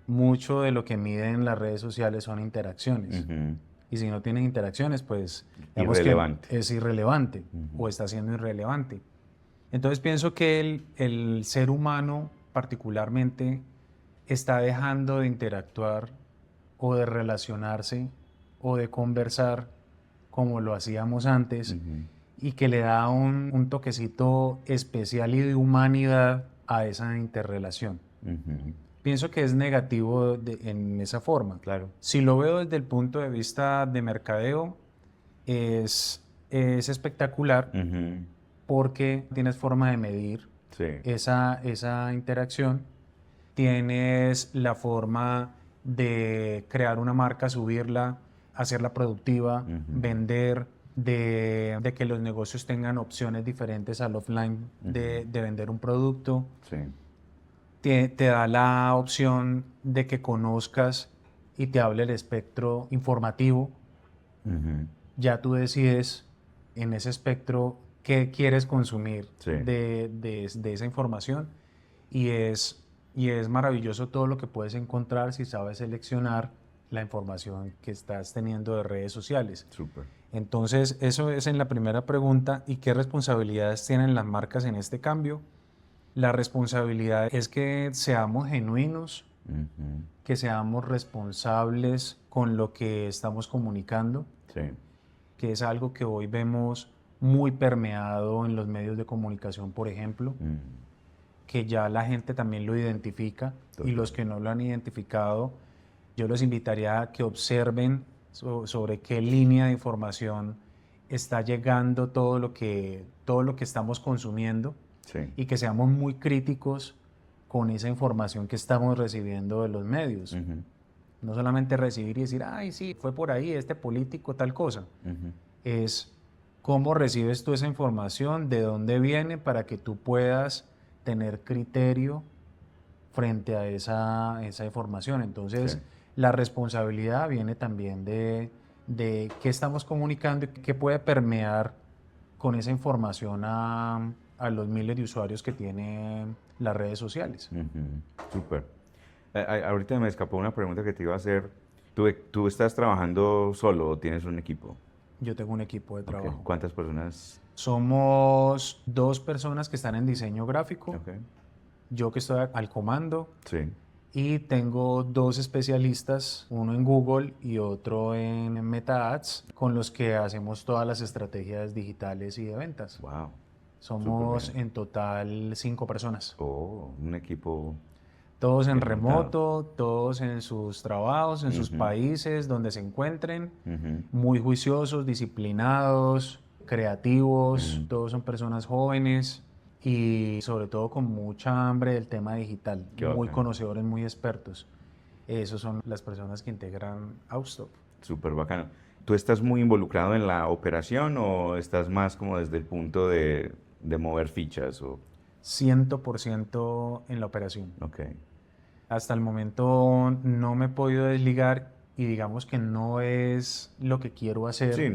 mucho de lo que miden las redes sociales son interacciones. Ujú. Y si no tienen interacciones, pues digamos Irrelevante. que es irrelevante Ujú. o está siendo irrelevante. Entonces pienso que el ser humano particularmente está dejando de interactuar o de relacionarse o de conversar como lo hacíamos antes, Ujú. y que le da un toquecito especial y de humanidad a esa interrelación. Ujú. Pienso que es negativo en esa forma. Claro. Si lo veo desde el punto de vista de mercadeo, es espectacular Ujú. porque tienes forma de medir Sí. esa interacción, tienes la forma de crear una marca, subirla, hacerla productiva, Ujú. vender, de que los negocios tengan opciones diferentes al offline de vender un producto. Sí. Te da la opción de que conozcas y te hable el espectro informativo. Ujú. Ya tú decides en ese espectro qué quieres consumir Sí. de esa información, y es maravilloso todo lo que puedes encontrar si sabes seleccionar la información que estás teniendo de redes sociales. Súper. Entonces, eso es en la primera pregunta. ¿Y qué responsabilidades tienen las marcas en este cambio? La responsabilidad es que seamos genuinos, Ujú. que seamos responsables con lo que estamos comunicando, Sí. que es algo que hoy vemos muy permeado en los medios de comunicación, por ejemplo, que ya la gente también lo identifica y los que no lo han identificado, yo los invitaría a que observen sobre qué línea de información está llegando todo lo que estamos consumiendo Sí. y que seamos muy críticos con esa información que estamos recibiendo de los medios. Ujú, No solamente recibir y decir, ay, sí, fue por ahí este político, tal cosa. ujú. Es cómo recibes tú esa información, de dónde viene, para que tú puedas tener criterio frente a esa información. Entonces, Sí. la responsabilidad viene también de qué estamos comunicando y qué puede permear con esa información a los miles de usuarios que tienen las redes sociales. Ujú, súper. Ahorita me escapó una pregunta que te iba a hacer. ¿Tú estás trabajando solo o tienes un equipo? Yo tengo un equipo de Ok. trabajo. ¿Cuántas personas? Somos 2 personas que están en diseño gráfico, Ok. yo que estoy al comando, Sí. y tengo 2 especialistas, uno en Google y otro en Meta Ads, con los que hacemos todas las estrategias digitales y de ventas. Wow. Somos Súper bien. en total 5 personas. Oh, un equipo Todos en bien montado. remoto, todos en sus trabajos, en sus Ujú. países donde se encuentren, Ujú. muy juiciosos, disciplinados, creativos, Ujú. todos son personas jóvenes y sobre todo con mucha hambre del tema digital, Qué muy bacán. conocedores, muy expertos. Esos son las personas que integran Outstop. Súper bacano. ¿Tú estás muy involucrado en la operación o estás más como desde el punto de mover fichas? 100% en la operación. Ok. Hasta el momento no me he podido desligar y digamos que no es lo que quiero hacer. Sí,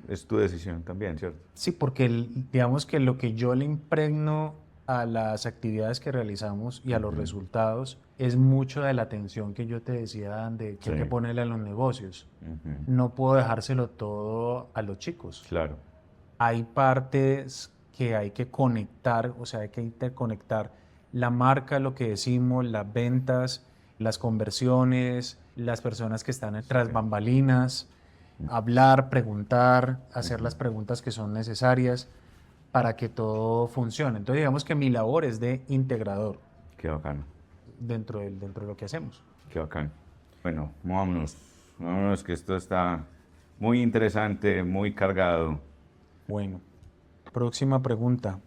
es tu decisión también, ¿cierto? Sí, porque digamos que lo que yo le impregno a las actividades que realizamos y a los Ujú. resultados es mucho de la atención que yo te decía de que hay que Sí. ponerle a los negocios. Ujú. No puedo dejárselo todo a los chicos. Claro. Hay partes que hay que conectar, o sea, hay que interconectar la marca, lo que decimos, las ventas, las conversiones, las personas que están tras bambalinas, hablar, preguntar, hacer las preguntas que son necesarias para que todo funcione. Entonces, digamos que mi labor es de integrador Qué bacano. dentro de lo que hacemos. Qué bacán. Bueno, vámonos. Vámonos, que esto está muy interesante, muy cargado. Bueno, próxima pregunta.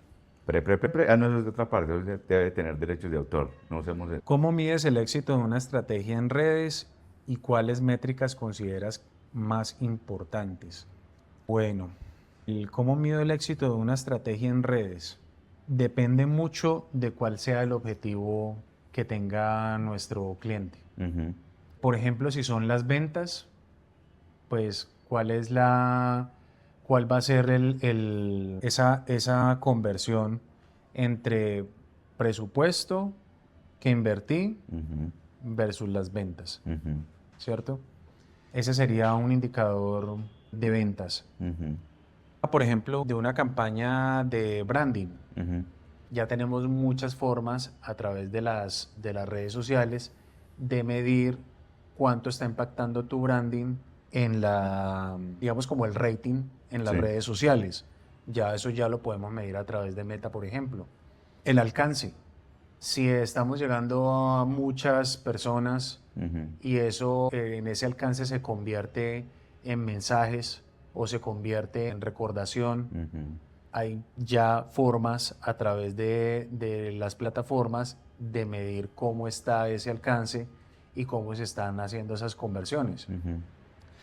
Ah, no, eso es de otra parte. Eso debe tener derechos de autor. No usemos eso. ¿Cómo mides el éxito de una estrategia en redes y cuáles métricas consideras más importantes? Bueno, cómo mido el éxito de una estrategia en redes depende mucho de cuál sea el objetivo que tenga nuestro cliente. Ujú. Por ejemplo, si son las ventas, pues cuál va a ser esa conversión entre presupuesto que invertí Ujú. versus las ventas, Ujú. ¿cierto? Ese sería un indicador de ventas. Ujú. Por ejemplo, de una campaña de branding, Ujú. ya tenemos muchas formas a través de las redes sociales de medir cuánto está impactando tu branding en digamos como el rating en las Sí. redes sociales. Ya eso ya lo podemos medir a través de Meta, por ejemplo. El alcance. Si estamos llegando a muchas personas Ujú. y eso en ese alcance se convierte en mensajes o se convierte en recordación, Ujú. hay ya formas a través de las plataformas de medir cómo está ese alcance y cómo se están haciendo esas conversiones. Ujú.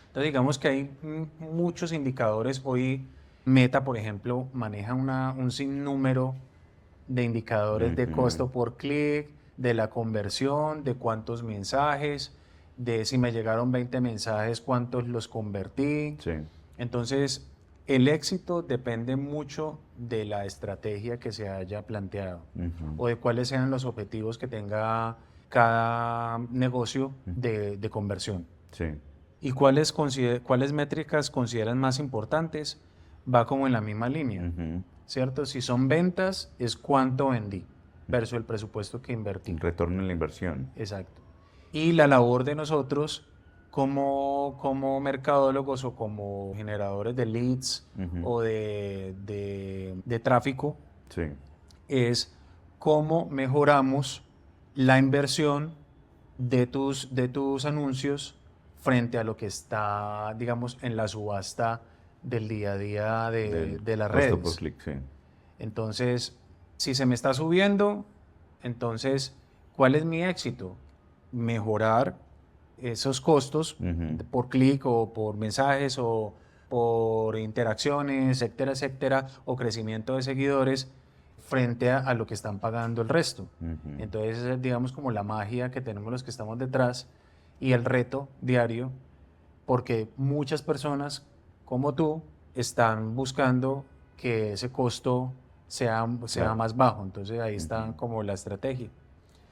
Entonces digamos que hay muchos indicadores. Hoy Meta, por ejemplo, maneja un sinnúmero de indicadores de Ujú. costo por clic, de la conversión, de cuántos mensajes, de si me llegaron 20 mensajes, cuántos los convertí. Sí. Entonces, el éxito depende mucho de la estrategia que se haya planteado Ujú. o de cuáles sean los objetivos que tenga cada negocio de conversión. Sí. ¿Y cuáles métricas consideran más importantes? Va como en la misma línea, Ujú. ¿cierto? Si son ventas, es cuánto vendí versus el presupuesto que invertí. Retorno en la inversión. Exacto. Y la labor de nosotros como mercadólogos o como generadores de leads o de tráfico, Sí. es cómo mejoramos la inversión de tus anuncios frente a lo que está, digamos, en la subasta del día a día de las costo redes. por clic, sí. Entonces, si se me está subiendo, entonces, ¿cuál es mi éxito? Mejorar esos costos por clic o por mensajes o por interacciones, etcétera, etcétera, o crecimiento de seguidores frente a lo que están pagando el resto. Entonces, es, digamos, como la magia que tenemos los que estamos detrás y el reto diario, porque muchas personas como tú están buscando que ese costo sea Claro. más bajo. Entonces, ahí está como la estrategia.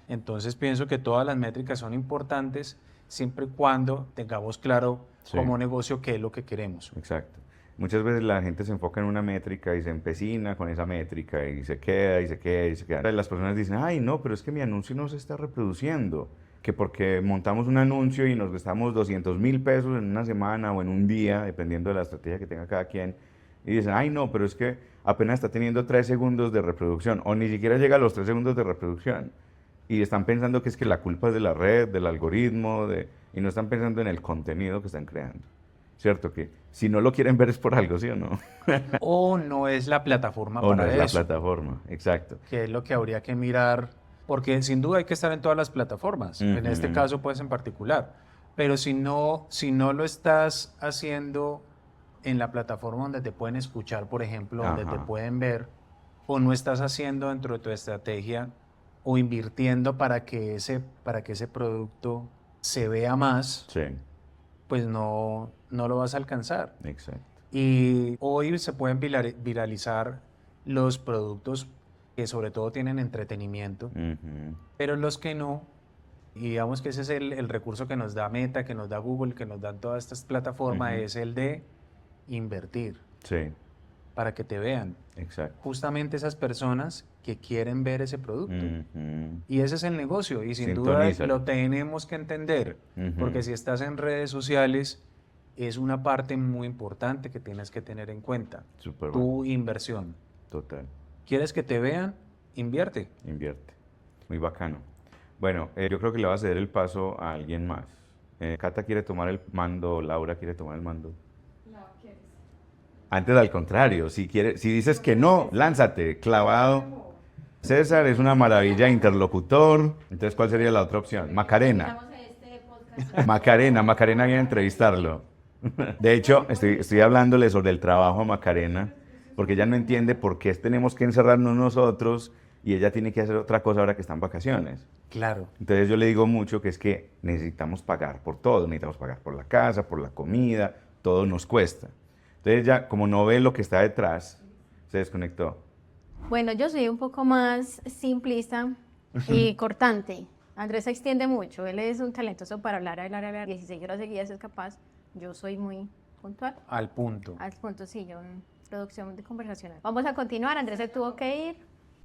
Entonces, pienso que todas las métricas son importantes siempre y cuando tengamos claro Sí. como negocio qué es lo que queremos. Exacto. Muchas veces la gente se enfoca en una métrica y se empecina con esa métrica y se queda y se queda y se queda. Las personas dicen, ay, no, pero es que mi anuncio no se está reproduciendo. Que porque montamos un anuncio y nos gastamos 200.000 pesos en una semana o en un día, dependiendo de la estrategia que tenga cada quien. Y dicen, ay, no, pero es que apenas está teniendo 3 segundos de reproducción o ni siquiera llega a los 3 segundos de reproducción. Y están pensando que es que la culpa es de la red, del algoritmo, y no están pensando en el contenido que están creando. ¿Cierto? Que si no lo quieren ver es por algo, ¿sí o no? O no es la plataforma O no para es la eso, plataforma, exacto. que es lo que habría que mirar, porque sin duda hay que estar en todas las plataformas, en este Ujú. caso pues en particular, pero si no lo estás haciendo en la plataforma donde te pueden escuchar, por ejemplo, donde te Ajá. pueden ver, o no estás haciendo dentro de tu estrategia o invirtiendo para que ese producto se vea más, Sí, pues no lo vas a alcanzar. exacto. Y hoy se pueden viralizar los productos que sobre todo tienen entretenimiento, Ujú. pero los que no, y digamos que ese es el recurso que nos da Meta, que nos da Google, que nos dan todas estas plataformas, Ujú. es el de invertir Sí, para que te vean. exacto. Justamente esas personas que quieren ver ese producto. Ujú. Y ese es el negocio y sin duda Sintonízalo. lo tenemos que entender, porque Ujú. si estás en redes sociales es una parte muy importante que tienes que tener en cuenta. Súper bueno. Tu inversión. Total. ¿Quieres que te vean? Invierte. Invierte. Muy bacano. Bueno, yo creo que le va a ceder el paso a alguien más. Cata quiere tomar el mando, Laura quiere tomar el mando. Antes al contrario, si dices que no, lánzate, clavado. César es una maravilla interlocutor. Entonces, ¿cuál sería la otra opción? Macarena. Invitamos a este podcast. Macarena viene a entrevistarlo. De hecho, estoy hablándole sobre el trabajo a Macarena, porque ella no entiende por qué tenemos que encerrarnos nosotros y ella tiene que hacer otra cosa ahora que está en vacaciones. Claro. Entonces yo le digo mucho que es que necesitamos pagar por todo, necesitamos pagar por la casa, por la comida, todo nos cuesta. Entonces ella, como no ve lo que está detrás, se desconectó. Bueno, yo soy un poco más simplista y cortante. Andrés se extiende mucho, él es un talentoso para hablar 16 horas seguidas es capaz. Yo soy muy puntual. Al punto. Al punto, sí, yo en producción de conversaciones. Vamos a continuar, Andrés se tuvo que ir.